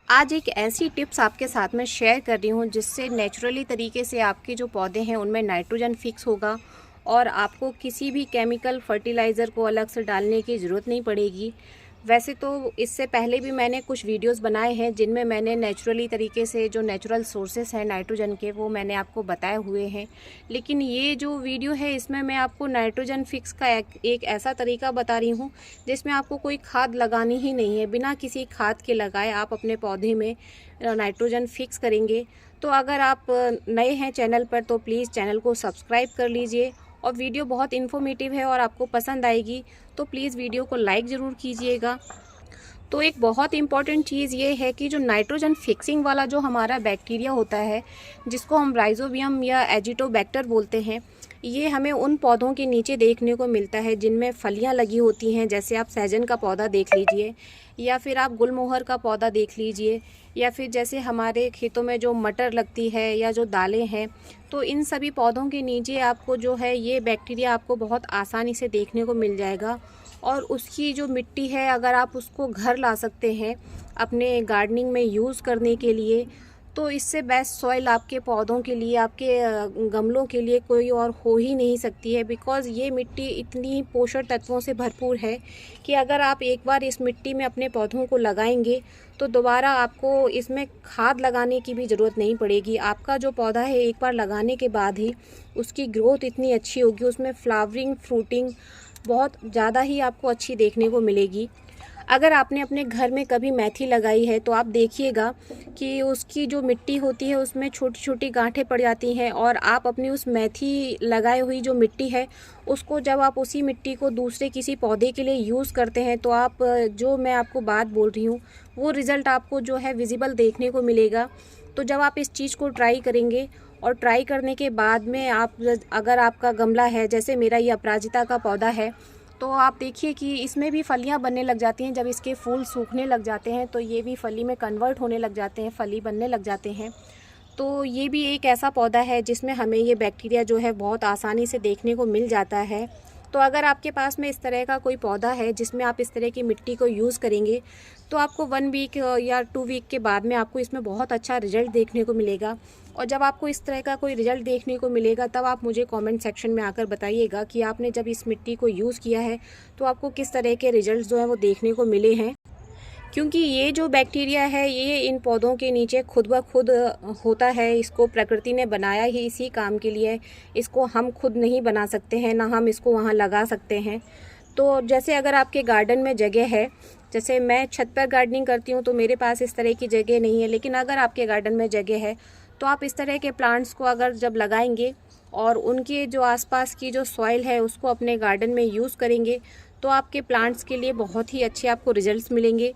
आज एक ऐसी टिप्स आपके साथ में शेयर कर रही हूँ जिससे नेचुरली तरीके से आपके जो पौधे हैं उनमें नाइट्रोजन फिक्स होगा और आपको किसी भी केमिकल फर्टिलाइज़र को अलग से डालने की ज़रूरत नहीं पड़ेगी। वैसे तो इससे पहले भी मैंने कुछ वीडियोस बनाए हैं जिनमें मैंने नेचुरली तरीके से जो नेचुरल सोर्सेस हैं नाइट्रोजन के वो मैंने आपको बताए हुए हैं, लेकिन ये जो वीडियो है इसमें मैं आपको नाइट्रोजन फिक्स का एक ऐसा तरीका बता रही हूँ जिसमें आपको कोई खाद लगानी ही नहीं है। बिना किसी खाद के लगाए आप अपने पौधे में नाइट्रोजन फिक्स करेंगे। तो अगर आप नए हैं चैनल पर तो प्लीज़ चैनल को सब्सक्राइब कर लीजिए और वीडियो बहुत इन्फॉर्मेटिव है और आपको पसंद आएगी तो प्लीज़ वीडियो को लाइक ज़रूर कीजिएगा। तो एक बहुत इम्पॉर्टेंट चीज़ ये है कि जो नाइट्रोजन फिक्सिंग वाला जो हमारा बैक्टीरिया होता है जिसको हम राइजोबियम या एजिटोबैक्टर बोलते हैं, ये हमें उन पौधों के नीचे देखने को मिलता है जिनमें फलियां लगी होती हैं। जैसे आप सहजन का पौधा देख लीजिए या फिर आप गुलमोहर का पौधा देख लीजिए या फिर जैसे हमारे खेतों में जो मटर लगती है या जो दालें हैं, तो इन सभी पौधों के नीचे आपको जो है ये बैक्टीरिया आपको बहुत आसानी से देखने को मिल जाएगा। और उसकी जो मिट्टी है अगर आप उसको घर ला सकते हैं अपने गार्डनिंग में यूज़ करने के लिए, तो इससे बेस्ट सॉइल आपके पौधों के लिए, आपके गमलों के लिए कोई और हो ही नहीं सकती है। बिकॉज़ ये मिट्टी इतनी पोषक तत्वों से भरपूर है कि अगर आप एक बार इस मिट्टी में अपने पौधों को लगाएंगे तो दोबारा आपको इसमें खाद लगाने की भी ज़रूरत नहीं पड़ेगी। आपका जो पौधा है एक बार लगाने के बाद ही उसकी ग्रोथ इतनी अच्छी होगी, उसमें फ्लावरिंग फ्रूटिंग बहुत ज़्यादा ही आपको अच्छी देखने को मिलेगी। अगर आपने अपने घर में कभी मेथी लगाई है तो आप देखिएगा कि उसकी जो मिट्टी होती है उसमें छोटी छोटी गांठें पड़ जाती हैं और आप अपनी उस मेथी लगाई हुई जो मिट्टी है उसको जब आप उसी मिट्टी को दूसरे किसी पौधे के लिए यूज़ करते हैं तो आप जो मैं आपको बात बोल रही हूँ वो रिज़ल्ट आपको जो है विजिबल देखने को मिलेगा। तो जब आप इस चीज़ को ट्राई करेंगे और ट्राई करने के बाद में आप अगर आपका गमला है, जैसे मेरा ये अपराजिता का पौधा है, तो आप देखिए कि इसमें भी फलियां बनने लग जाती हैं। जब इसके फूल सूखने लग जाते हैं तो ये भी फली में कन्वर्ट होने लग जाते हैं, फली बनने लग जाते हैं। तो ये भी एक ऐसा पौधा है जिसमें हमें ये बैक्टीरिया जो है बहुत आसानी से देखने को मिल जाता है। तो अगर आपके पास में इस तरह का कोई पौधा है जिसमें आप इस तरह की मिट्टी को यूज़ करेंगे तो आपको 1 वीक या 2 वीक के बाद में आपको इसमें बहुत अच्छा रिजल्ट देखने को मिलेगा। और जब आपको इस तरह का कोई रिजल्ट देखने को मिलेगा तब आप मुझे कमेंट सेक्शन में आकर बताइएगा कि आपने जब इस मिट्टी को यूज़ किया है तो आपको किस तरह के रिजल्ट जो हैं वो देखने को मिले हैं। क्योंकि ये जो बैक्टीरिया है ये इन पौधों के नीचे खुद ब खुद होता है, इसको प्रकृति ने बनाया ही इसी काम के लिए। इसको हम खुद नहीं बना सकते हैं, ना हम इसको वहाँ लगा सकते हैं। तो जैसे अगर आपके गार्डन में जगह है, जैसे मैं छत पर गार्डनिंग करती हूँ तो मेरे पास इस तरह की जगह नहीं है, लेकिन अगर आपके गार्डन में जगह है तो आप इस तरह के प्लांट्स को अगर जब लगाएंगे और उनके जो आसपास की जो सॉइल है उसको अपने गार्डन में यूज़ करेंगे तो आपके प्लांट्स के लिए बहुत ही अच्छे आपको रिजल्ट्स मिलेंगे।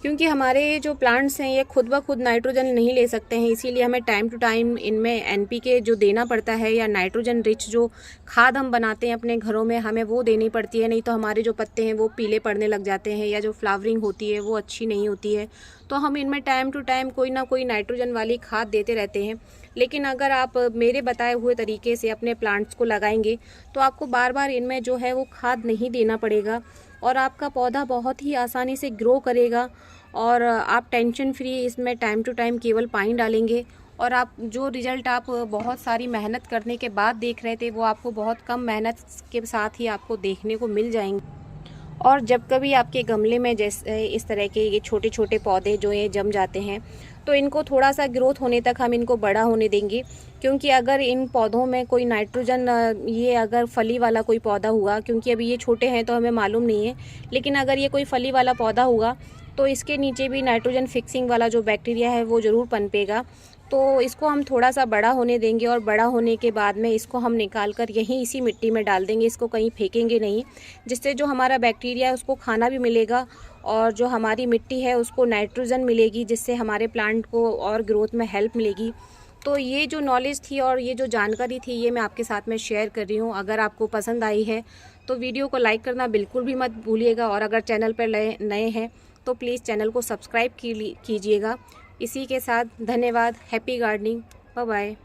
क्योंकि हमारे जो प्लांट्स हैं ये खुद ब खुद नाइट्रोजन नहीं ले सकते हैं, इसीलिए हमें टाइम टू टाइम इनमें एनपीके जो देना पड़ता है या नाइट्रोजन रिच जो खाद हम बनाते हैं अपने घरों में हमें वो देनी पड़ती है। नहीं तो हमारे जो पत्ते हैं वो पीले पड़ने लग जाते हैं या जो फ्लावरिंग होती है वो अच्छी नहीं होती है। तो हम इनमें टाइम टू टाइम कोई ना कोई नाइट्रोजन वाली खाद देते रहते हैं। लेकिन अगर आप मेरे बताए हुए तरीके से अपने प्लांट्स को लगाएंगे तो आपको बार बार इनमें जो है वो खाद नहीं देना पड़ेगा और आपका पौधा बहुत ही आसानी से ग्रो करेगा और आप टेंशन फ्री इसमें टाइम टू टाइम केवल पानी डालेंगे और आप जो रिज़ल्ट आप बहुत सारी मेहनत करने के बाद देख रहे थे वो आपको बहुत कम मेहनत के साथ ही आपको देखने को मिल जाएंगे। और जब कभी आपके गमले में जैसे इस तरह के ये छोटे छोटे पौधे जो ये जम जाते हैं तो इनको थोड़ा सा ग्रोथ होने तक हम इनको बड़ा होने देंगे। क्योंकि अगर इन पौधों में कोई नाइट्रोजन ये अगर फली वाला कोई पौधा हुआ, क्योंकि अभी ये छोटे हैं तो हमें मालूम नहीं है, लेकिन अगर ये कोई फली वाला पौधा हुआ तो इसके नीचे भी नाइट्रोजन फिक्सिंग वाला जो बैक्टीरिया है वो ज़रूर पनपेगा। तो इसको हम थोड़ा सा बड़ा होने देंगे और बड़ा होने के बाद में इसको हम निकाल कर यहीं इसी मिट्टी में डाल देंगे, इसको कहीं फेंकेंगे नहीं, जिससे जो हमारा बैक्टीरिया है उसको खाना भी मिलेगा और जो हमारी मिट्टी है उसको नाइट्रोजन मिलेगी, जिससे हमारे प्लांट को और ग्रोथ में हेल्प मिलेगी। तो ये जो नॉलेज थी और ये जो जानकारी थी ये मैं आपके साथ में शेयर कर रही हूँ। अगर आपको पसंद आई है तो वीडियो को लाइक करना बिल्कुल भी मत भूलिएगा और अगर चैनल पर नए हैं तो प्लीज़ चैनल को सब्सक्राइब कीजिएगा। इसी के साथ धन्यवाद। Happy gardening. Bye bye.